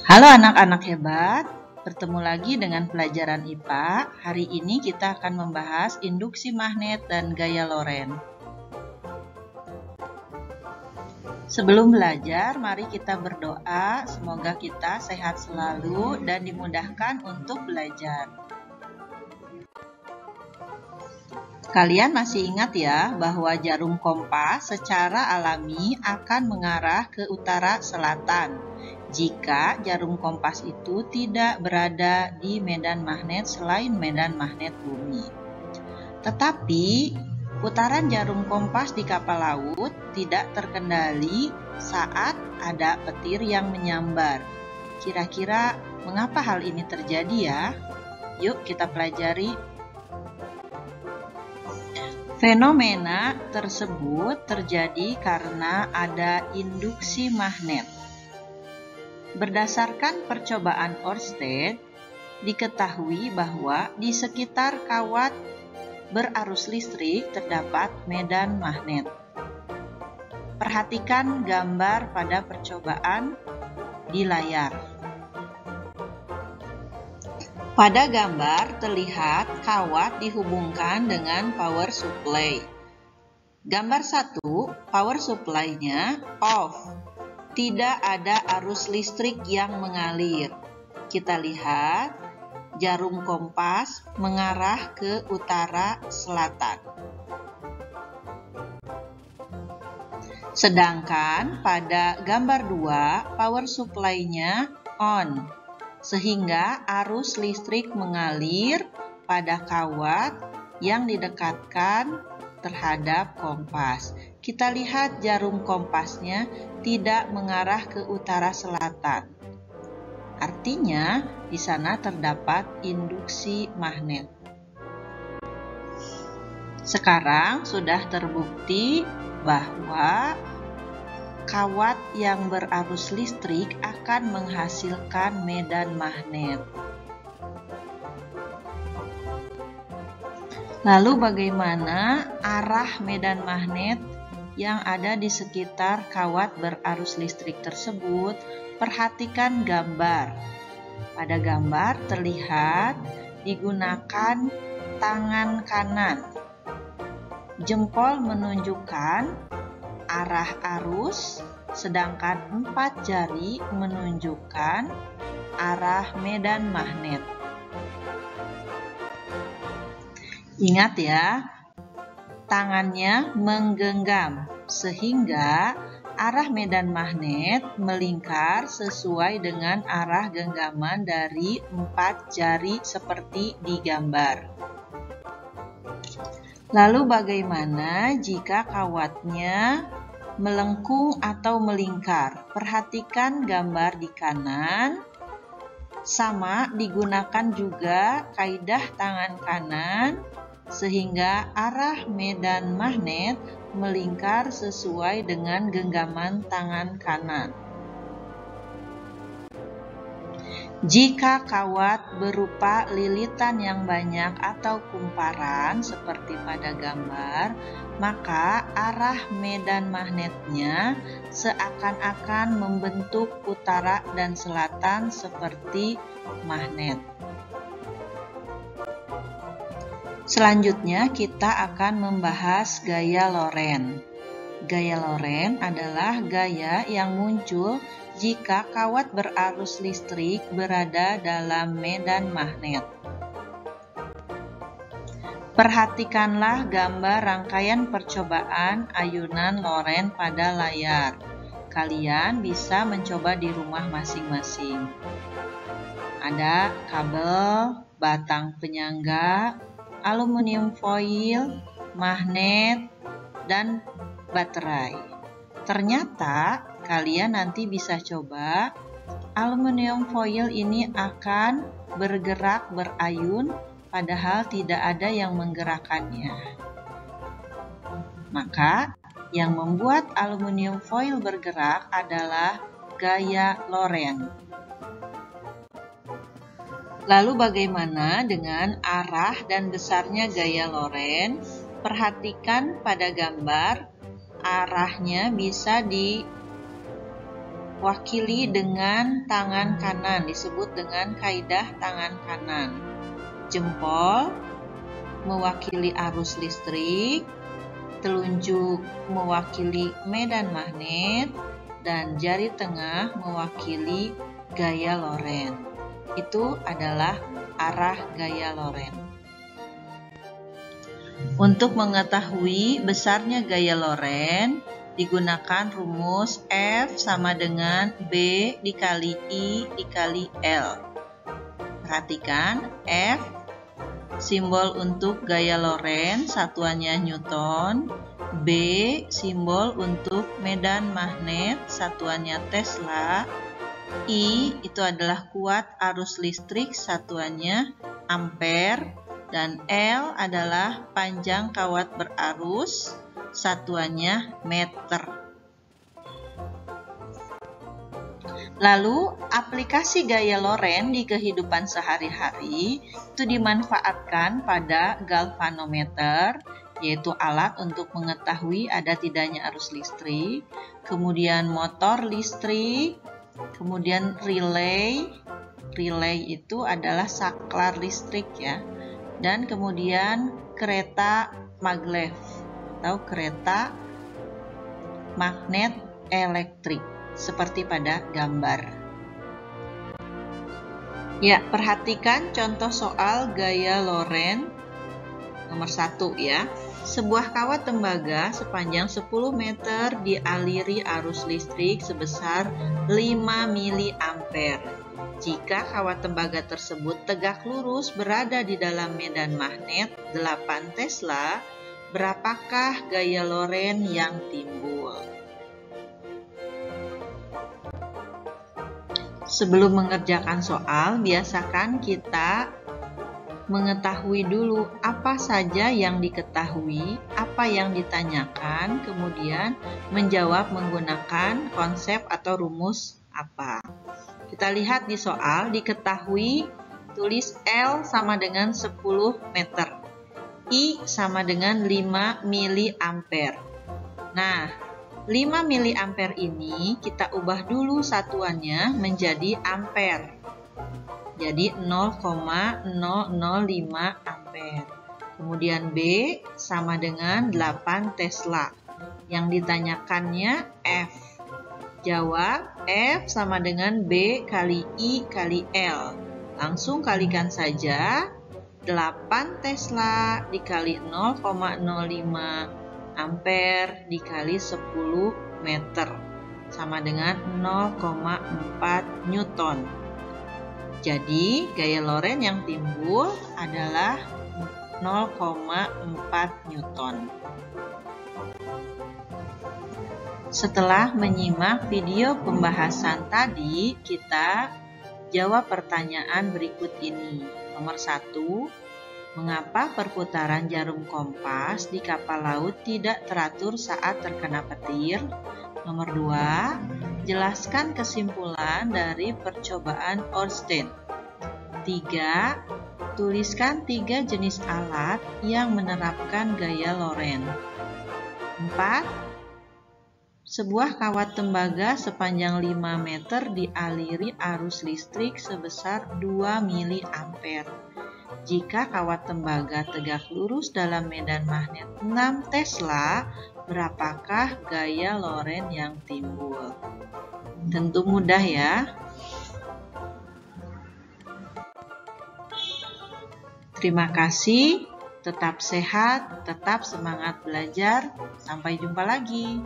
Halo anak-anak hebat, bertemu lagi dengan pelajaran IPA. Hari ini kita akan membahas induksi magnet dan gaya Lorentz. Sebelum belajar, mari kita berdoa, semoga kita sehat selalu dan dimudahkan untuk belajar. Kalian masih ingat ya bahwa jarum kompas secara alami akan mengarah ke utara selatan jika jarum kompas itu tidak berada di medan magnet selain medan magnet bumi. Tetapi putaran jarum kompas di kapal laut tidak terkendali saat ada petir yang menyambar. Kira-kira mengapa hal ini terjadi ya? Yuk kita pelajari. Fenomena tersebut terjadi karena ada induksi magnet. Berdasarkan percobaan Ørsted, diketahui bahwa di sekitar kawat berarus listrik terdapat medan magnet. Perhatikan gambar pada percobaan di layar. Pada gambar terlihat kawat dihubungkan dengan power supply. Gambar 1, power supply-nya off. Tidak ada arus listrik yang mengalir. Kita lihat jarum kompas mengarah ke utara selatan. Sedangkan pada gambar 2, power supply-nya on, sehingga arus listrik mengalir pada kawat yang didekatkan terhadap kompas. Kita lihat jarum kompasnya tidak mengarah ke utara selatan. Artinya, di sana terdapat induksi magnet. Sekarang sudah terbukti bahwa kawat yang berarus listrik akan menghasilkan medan magnet. Lalu bagaimana arah medan magnet yang ada di sekitar kawat berarus listrik tersebut? Perhatikan gambar. Pada gambar terlihat digunakan tangan kanan. Jempol menunjukkan arah arus, sedangkan 4 jari menunjukkan arah medan magnet. Ingat ya, tangannya menggenggam sehingga arah medan magnet melingkar sesuai dengan arah genggaman dari 4 jari seperti di gambar. Lalu bagaimana jika kawatnya melengkung atau melingkar? Perhatikan gambar di kanan. Sama digunakan juga kaidah tangan kanan sehingga arah medan magnet melingkar sesuai dengan genggaman tangan kanan. Jika kawat berupa lilitan yang banyak atau kumparan seperti pada gambar, maka arah medan magnetnya seakan-akan membentuk utara dan selatan seperti magnet. Selanjutnya kita akan membahas gaya Lorentz. Gaya Lorentz adalah gaya yang muncul jika kawat berarus listrik berada dalam medan magnet. Perhatikanlah gambar rangkaian percobaan ayunan Lorentz pada layar. Kalian bisa mencoba di rumah masing-masing. Ada kabel, batang penyangga, aluminium foil, magnet, dan baterai. Ternyata kalian nanti bisa coba aluminium foil ini akan bergerak berayun padahal tidak ada yang menggerakkannya. Maka yang membuat aluminium foil bergerak adalah gaya Lorentz. Lalu bagaimana dengan arah dan besarnya gaya Lorentz? Perhatikan pada gambar, arahnya bisa wakili dengan tangan kanan, disebut dengan kaidah tangan kanan. Jempol mewakili arus listrik, telunjuk mewakili medan magnet, dan jari tengah mewakili gaya Lorentz. Itu adalah arah gaya Lorentz. Untuk mengetahui besarnya gaya Lorentz, digunakan rumus F sama dengan B dikali I dikali L. Perhatikan, F simbol untuk gaya Lorentz, satuannya Newton. B simbol untuk medan magnet, satuannya Tesla. I itu adalah kuat arus listrik, satuannya ampere. Dan L adalah panjang kawat berarus, satuannya meter. Lalu, aplikasi gaya Lorentz di kehidupan sehari-hari itu dimanfaatkan pada galvanometer, yaitu alat untuk mengetahui ada tidaknya arus listrik, kemudian motor listrik, kemudian relay. Relay itu adalah saklar listrik ya. Dan kemudian kereta maglev atau kereta magnet elektrik seperti pada gambar. Ya, perhatikan contoh soal gaya Lorentz nomor 1 ya. Sebuah kawat tembaga sepanjang 10 meter dialiri arus listrik sebesar 5 miliampere. Jika kawat tembaga tersebut tegak lurus berada di dalam medan magnet 8 Tesla, berapakah gaya Lorentz yang timbul? Sebelum mengerjakan soal, biasakan kita mengetahui dulu apa saja yang diketahui, apa yang ditanyakan, kemudian menjawab menggunakan konsep atau rumus apa. Kita lihat di soal, diketahui tulis L sama dengan 10 meter. I sama dengan 5 miliampere. Nah, 5 miliampere ini kita ubah dulu satuannya menjadi ampere. Jadi 0,005 ampere. Kemudian B sama dengan 8 Tesla. Yang ditanyakannya F. Jawab F sama dengan B kali I kali L. Langsung kalikan saja 8 Tesla dikali 0,05 ampere dikali 10 meter sama dengan 0,4 Newton. Jadi gaya Lorentz yang timbul adalah 0,4 Newton. Setelah menyimak video pembahasan tadi, kita jawab pertanyaan berikut ini. Nomor 1, mengapa perputaran jarum kompas di kapal laut tidak teratur saat terkena petir? Nomor 2, jelaskan kesimpulan dari percobaan Ørsted. 3, tuliskan 3 jenis alat yang menerapkan gaya Lorentz. 4, sebuah kawat tembaga sepanjang 5 meter dialiri arus listrik sebesar 2 miliampere. Jika kawat tembaga tegak lurus dalam medan magnet 6 Tesla, berapakah gaya Lorentz yang timbul? Tentu mudah ya. Terima kasih, tetap sehat, tetap semangat belajar. Sampai jumpa lagi.